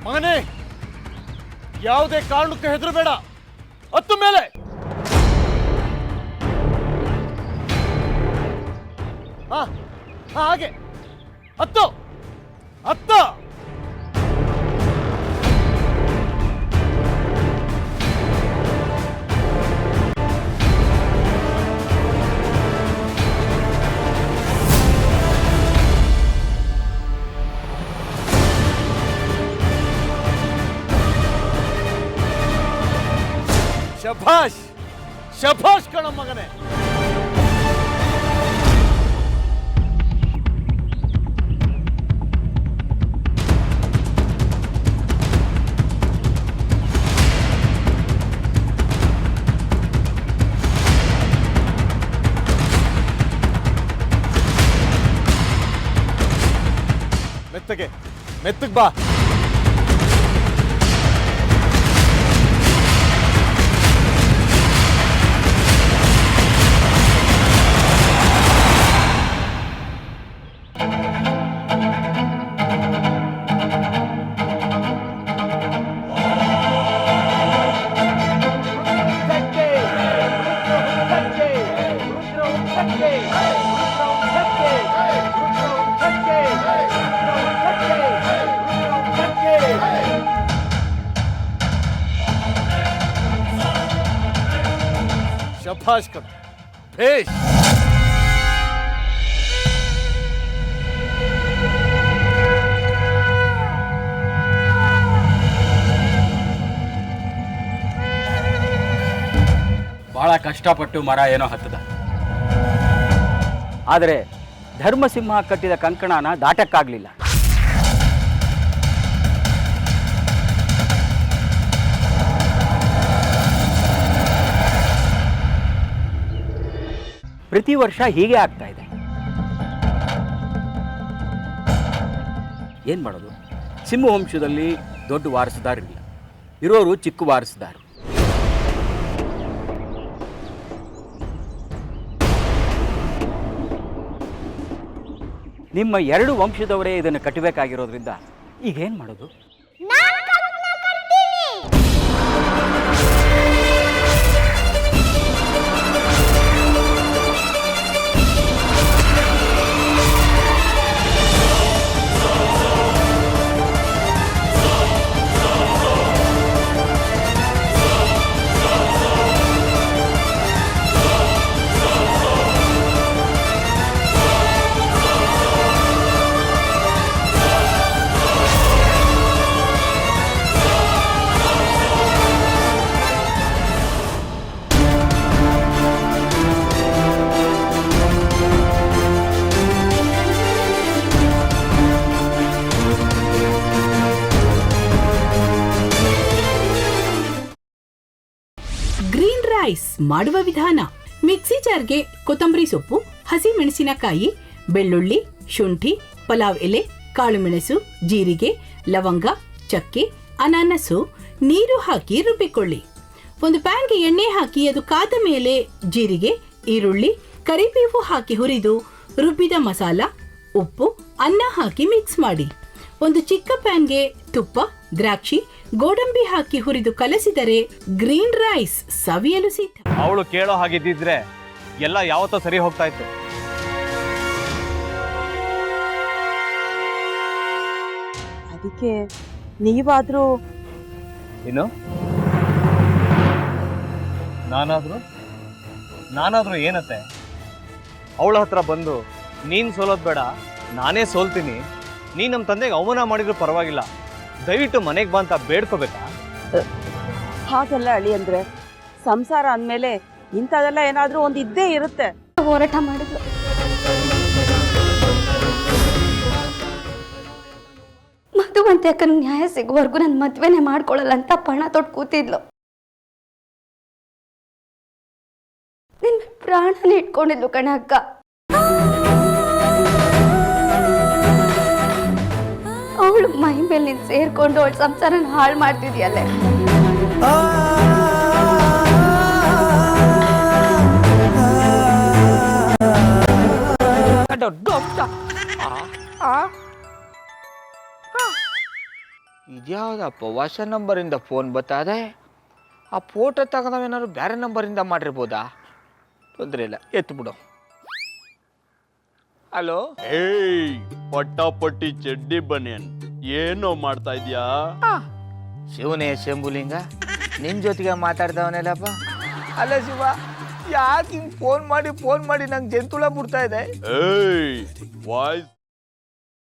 ಮಗನೇ, ಯಾವುದೇ ಕಾರಣಕ್ಕೂ ಹೆದರಬೇಡ. ಹತ್ತು ಮೇಲೆ. ಹಾಗೆ ಹತ್ತು ಹತ್ತು. ಶಭಾಷ್ ಶಭಾಷ್ ಕಣ ಮಗನೇ. ಮೆತ್ತಗೆ ಮೆತ್ತಗೆ ಬಾ. ಶಭಾಷ್ ಕಣ. ಭೇಷ್. ಬಹಳ ಕಷ್ಟಪಟ್ಟು ಮರ ಏನೋ ಹತ್ತದ, ಆದರೆ ಧರ್ಮಸಿಂಹ ಕಟ್ಟಿದ ಕಂಕಣನ ದಾಟಕ್ಕಾಗಲಿಲ್ಲ. ಪ್ರತಿ ವರ್ಷ ಹೀಗೆ ಆಗ್ತಾ ಇದೆ. ಏನು ಮಾಡೋದು? ಸಿಂಹ ವಂಶದಲ್ಲಿ ದೊಡ್ಡ ವಾರಸುದಾರರಿಲ್ಲ, ಇರೋರು ಚಿಕ್ಕ ವಾರಸುದಾರರು. ನಿಮ್ಮ ಎರಡು ವಂಶದವರೇ ಇದನ್ನು ಕಟ್ಟಬೇಕಾಗಿರೋದ್ರಿಂದ ಈಗೇನು ಮಾಡೋದು? ಗ್ರೀನ್ ರೈಸ್ ಮಾಡುವ ವಿಧಾನ: ಮಿಕ್ಸಿ ಜಾರ್ಗೆ ಕೊತ್ತಂಬರಿ ಸೊಪ್ಪು, ಹಸಿ ಮೆಣಸಿನಕಾಯಿ, ಬೆಳ್ಳುಳ್ಳಿ, ಶುಂಠಿ, ಪಲಾವ್ ಎಲೆ, ಕಾಳುಮೆಣಸು, ಜೀರಿಗೆ, ಲವಂಗ, ಚಕ್ಕೆ, ಅನಾನಸು, ನೀರು ಹಾಕಿ ರುಬ್ಬಿಕೊಳ್ಳಿ. ಒಂದು ಪ್ಯಾನ್ಗೆ ಎಣ್ಣೆ ಹಾಕಿ ಅದು ಕಾದ ಮೇಲೆ ಜೀರಿಗೆ, ಈರುಳ್ಳಿ, ಕರಿಬೇವು ಹಾಕಿ ಹುರಿದು ರುಬ್ಬಿದ ಮಸಾಲ, ಉಪ್ಪು, ಅನ್ನ ಹಾಕಿ ಮಿಕ್ಸ್ ಮಾಡಿ. ಒಂದು ಚಿಕ್ಕ ಪ್ಯಾನ್ಗೆ ತುಪ್ಪ, ದ್ರಾಕ್ಷಿ, ಗೋಡಂಬಿ ಹಾಕಿ ಹುರಿದು ಕಲಸಿದರೆ ಗ್ರೀನ್ ರೈಸ್ ಸವಿಯಲು ಸಿದ್ಧ. ಅವಳು ಕೇಳೋ ಹಾಗಿದ್ದಿದ್ರೆ ಎಲ್ಲ ಯಾವತ್ತೋ ಸರಿ ಹೋಗ್ತಾ ಇತ್ತು. ಅದಕ್ಕೆ ನೀವಾದ್ರೂ ಏನು? ನಾನಾದ್ರೂ ಏನತ್ತೆ? ಅವಳ ಹತ್ರ ಬಂದು ನೀನ್ ಸೋಲೋದ್ ಬೇಡ, ನಾನೇ ಸೋಲ್ತೀನಿ, ನೀ ನಮ್ಮ ತಂದೆಗೆ ಅವಮಾನ ಮಾಡಿದ್ರು ಪರವಾಗಿಲ್ಲ, ದಯವಿಟ್ಟು ಮನೆಗೆ ಬಾ ಅಂತ ಬೇಡ್ಕೋಬೇಕಾ? ಹಾಗೆಲ್ಲ ಅಳಿ ಅಂದ್ರೆ ಸಂಸಾರ ಅಂದಮೇಲೆ ಇಂಥದೆಲ್ಲ ಏನಾದ್ರೂ ಒಂದು ಇದ್ದೇ ಇರುತ್ತೆ. ಹೋರಾಟ ಮಾಡಿದ್ಲು. ಮಧುವಂತೆ ಅಕ್ಕನ ನ್ಯಾಯ ಸಿಗುವವರೆಗೂ ನನ್ನ ಮದ್ವೆನೆ ಮಾಡ್ಕೊಳ್ಳಲ್ಲ ಅಂತ ಪಣ ತೊಟ್ಟು ಕೂತಿದ್ಲು. ನಿನ್ನ ಪ್ರಾಣನೇ ಇಟ್ಕೊಂಡಿದ್ಲು ಕಣ ಅಕ್ಕ. ಅವಳು ಮೈ ಮೇಲೆ ನೀನು ಸೇರ್ಕೊಂಡು ಅವಳ ಸಂಸಾರನ ಹಾಳು ಮಾಡ್ತಿದ್ಯಲ್ಲೇ. ಇದ್ಯಾವುದಪ್ಪ ಹೊಸ ನಂಬರಿಂದ ಫೋನ್ ಬತ್ತದೆ. ಆ ಫೋಟೋ ತಗೊಂಡವೇನಾದ್ರು ಬೇರೆ ನಂಬರಿಂದ ಮಾಡಿರ್ಬೋದಾ? ತೊಂದರೆ ಇಲ್ಲ, ಎತ್ತು ಬಿಡು. ಹಲೋ, ಏಯ್ ಪಟ್ಟಾಪಟ್ಟಿ ಚಡ್ಡಿ ಬನಿಯನ್ ಏನೋ ಮಾಡ್ತಾ ಇದ್ಯಾ? ಶಿವನೇ ಶಂಭುಲಿಂಗ, ನಿನ್ನ ಜೊತೆಗೆ ಮಾತಾಡ್ದವನೇಲಪ್ಪ. ಅಲ್ಲ ಶಿವ, ಯಾಕೆ ಹಿಂಗೆ ಫೋನ್ ಮಾಡಿ ನಂಗೆ ಜಂತುಳ ಬಿಡ್ತಾ ಇದೆ? ಏಯ್ ವಾಯ್ಸ್